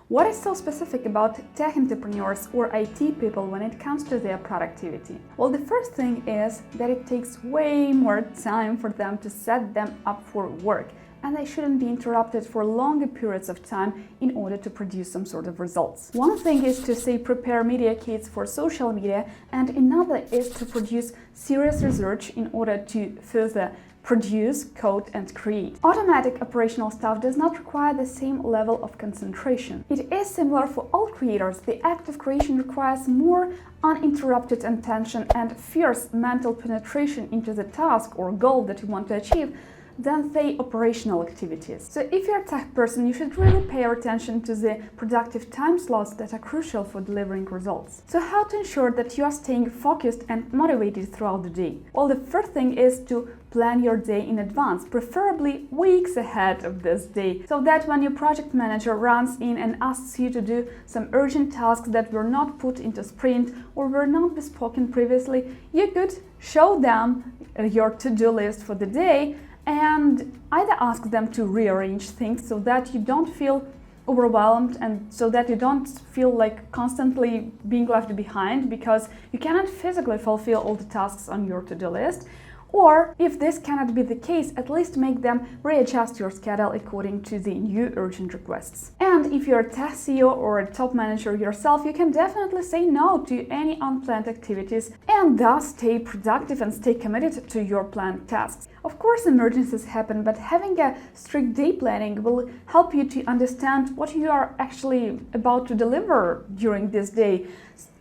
What is so specific about tech entrepreneurs or IT people when it comes to their productivity? Well, the first thing is that it takes way more time for them to set them up for work, and they shouldn't be interrupted for longer periods of time in order to produce some sort of results. One thing is to say prepare media kits for social media, and another is to produce serious research in order to further produce, code and create. Automatic operational stuff does not require the same level of concentration. It is similar for all creators. The act of creation requires more uninterrupted attention and fierce mental penetration into the task or goal that you want to achieve than, say, operational activities. So if you're a tech person, you should really pay attention to the productive time slots that are crucial for delivering results. So how to ensure that you are staying focused and motivated throughout the day? Well, the first thing is to plan your day in advance, preferably weeks ahead of this day, so that when your project manager runs in and asks you to do some urgent tasks that were not put into sprint or were not bespoken previously, you could show them your to-do list for the day and either ask them to rearrange things so that you don't feel overwhelmed and so that you don't feel like constantly being left behind because you cannot physically fulfill all the tasks on your to-do list. Or, if this cannot be the case, at least make them readjust your schedule according to the new urgent requests. And if you're a tech CEO or a top manager yourself, you can definitely say no to any unplanned activities and thus stay productive and stay committed to your planned tasks. Of course, emergencies happen, but having a strict day planning will help you to understand what you are actually about to deliver during this day.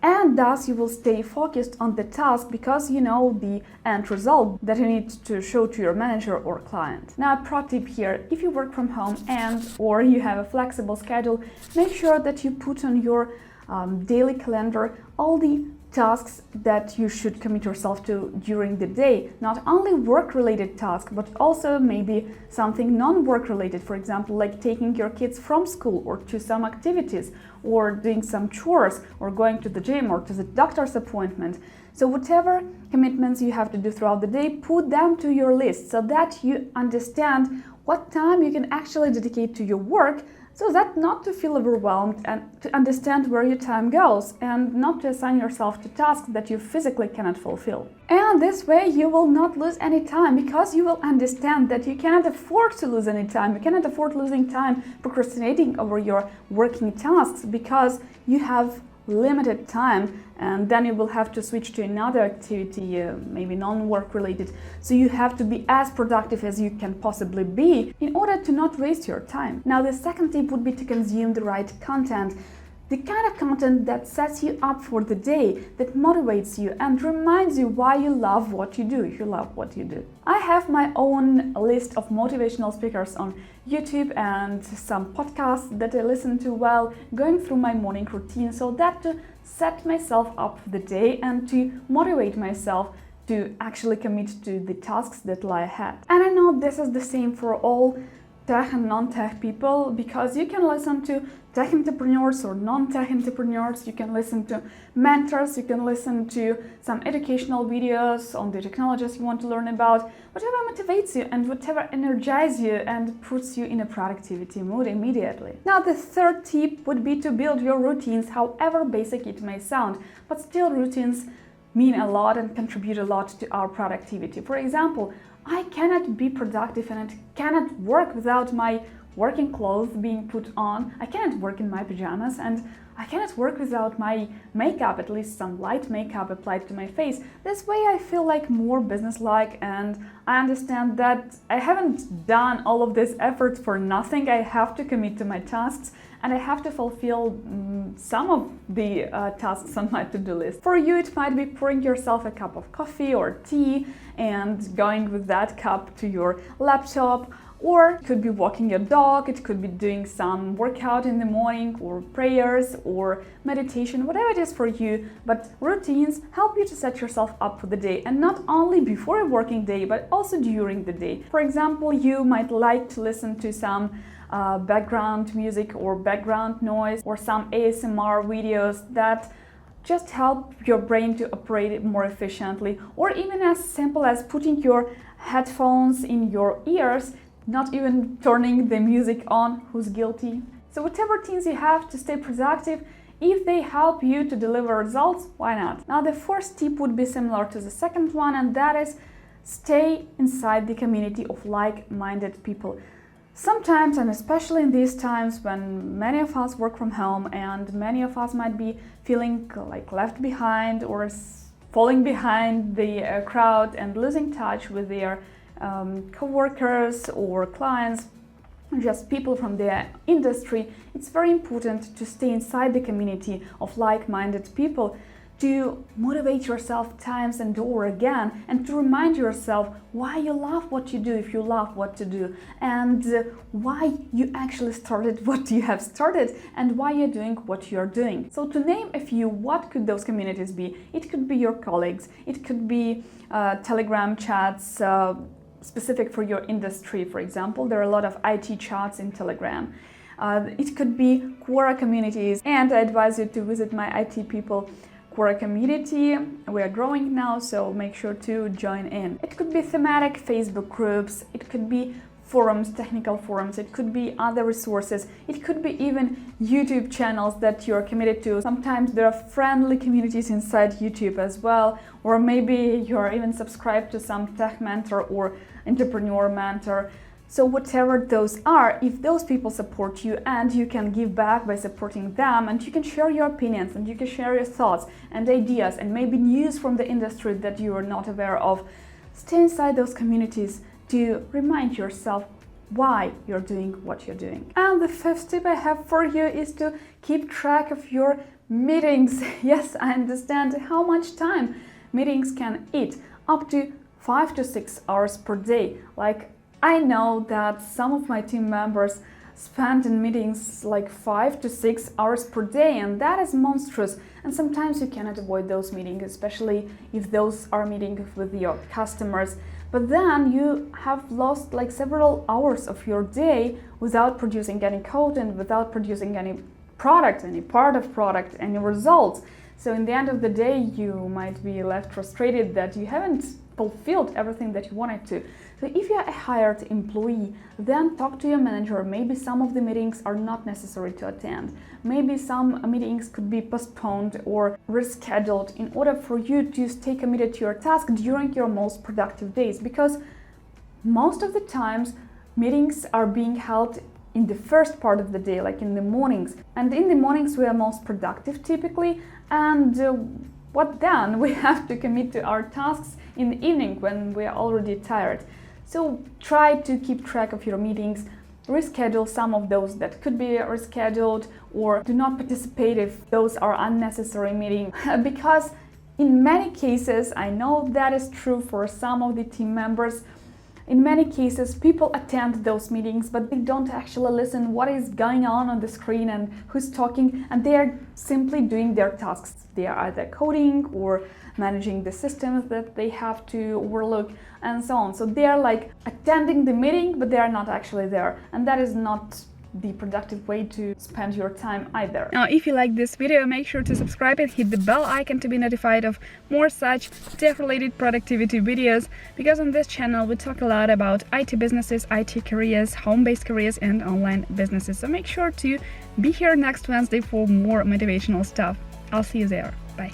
And thus you will stay focused on the task because you know the end result that you need to show to your manager or client. Now, a pro tip here: if you work from home or you have a flexible schedule, make sure that you put on your daily calendar all the tasks that you should commit yourself to during the day. Not only work-related tasks, but also maybe something non-work related, for example, like taking your kids from school or to some activities, or doing some chores, or going to the gym or to the doctor's appointment. So whatever commitments you have to do throughout the day, put them to your list so that you understand what time you can actually dedicate to your work, so that not to feel overwhelmed and to understand where your time goes and not to assign yourself to tasks that you physically cannot fulfill. And this way you will not lose any time because you will understand that you cannot afford to lose any time. You cannot afford losing time procrastinating over your working tasks because you have limited time, and then you will have to switch to another activity, maybe non-work related. So you have to be as productive as you can possibly be in order to not waste your time. Now, the second tip would be to consume the right content. The kind of content that sets you up for the day, that motivates you and reminds you why you love what you do, if you love what you do. I have my own list of motivational speakers on YouTube and some podcasts that I listen to while going through my morning routine, so that to set myself up for the day and to motivate myself to actually commit to the tasks that lie ahead. And I know this is the same for all tech and non-tech people, because you can listen to tech entrepreneurs or non-tech entrepreneurs, you can listen to mentors, you can listen to some educational videos on the technologies you want to learn about, whatever motivates you and whatever energizes you and puts you in a productivity mood immediately. Now, the third tip would be to build your routines, however basic it may sound, but still routines mean a lot and contribute a lot to our productivity. For example, I cannot be productive and I cannot work without my working clothes being put on. I cannot work in my pajamas, and I cannot work without my makeup, at least some light makeup applied to my face. This way I feel like more businesslike, and I understand that I haven't done all of this effort for nothing. I have to commit to my tasks and I have to fulfill some of the tasks on my to-do list. For you, it might be pouring yourself a cup of coffee or tea and going with that cup to your laptop, or it could be walking your dog, it could be doing some workout in the morning, or prayers, or meditation, whatever it is for you. But routines help you to set yourself up for the day, and not only before a working day, but also during the day. For example, you might like to listen to some background music or background noise, or some ASMR videos that just help your brain to operate more efficiently, or even as simple as putting your headphones in your ears, not even turning the music on. Who's guilty? So whatever routines you have to stay productive, if they help you to deliver results, why not? Now the first tip would be similar to the second one, and that is stay inside the community of like-minded people. Sometimes, and especially in these times when many of us work from home and many of us might be feeling like left behind or falling behind the crowd and losing touch with their co-workers or clients, just people from their industry, it's very important to stay inside the community of like-minded people, to motivate yourself times and over again, and to remind yourself why you love what you do if you love what to do, and why you actually started what you have started, and why you're doing what you're doing. So to name a few, what could those communities be? It could be your colleagues, it could be Telegram chats specific for your industry, for example. There are a lot of IT chats in Telegram. It could be Quora communities, and I advise you to visit my IT People Quora community. We are growing now, so make sure to join in. It could be thematic Facebook groups, it could be forums, technical forums, it could be other resources, it could be even YouTube channels that you're committed to. Sometimes there are friendly communities inside YouTube as well, or maybe you're even subscribed to some tech mentor or entrepreneur mentor. So whatever those are, if those people support you and you can give back by supporting them, and you can share your opinions and you can share your thoughts and ideas and maybe news from the industry that you are not aware of, stay inside those communities to remind yourself why you're doing what you're doing. And the fifth tip I have for you is to keep track of your meetings. Yes, I understand how much time meetings can eat, up to 5 to 6 hours per day. Like, I know that some of my team members spend in meetings like 5 to 6 hours per day, and that is monstrous. And sometimes you cannot avoid those meetings, especially if those are meetings with your customers. But then you have lost like several hours of your day without producing any code and without producing any product, any part of product, any results. So in the end of the day, you might be left frustrated that you haven't fulfilled everything that you wanted to. So if you're a hired employee, then talk to your manager. Maybe some of the meetings are not necessary to attend. Maybe some meetings could be postponed or rescheduled in order for you to stay committed to your task during your most productive days. Because most of the times, meetings are being held in the first part of the day, like in the mornings. And in the mornings, we are most productive typically. And what then? We have to commit to our tasks in the evening when we are already tired. So try to keep track of your meetings, reschedule some of those that could be rescheduled, or do not participate if those are unnecessary meetings. Because in many cases, I know that is true for some of the team members, in many cases, people attend those meetings, but they don't actually listen what is going on the screen and who's talking, and they are simply doing their tasks. They are either coding or managing the systems that they have to overlook and so on. So they are like attending the meeting, but they are not actually there. And that is not the productive way to spend your time either. Now, if you like this video, make sure to subscribe and hit the bell icon to be notified of more such tech-related productivity videos, because on this channel we talk a lot about IT businesses, IT careers, home-based careers and online businesses. So make sure to be here next Wednesday for more motivational stuff. I'll see you there. Bye.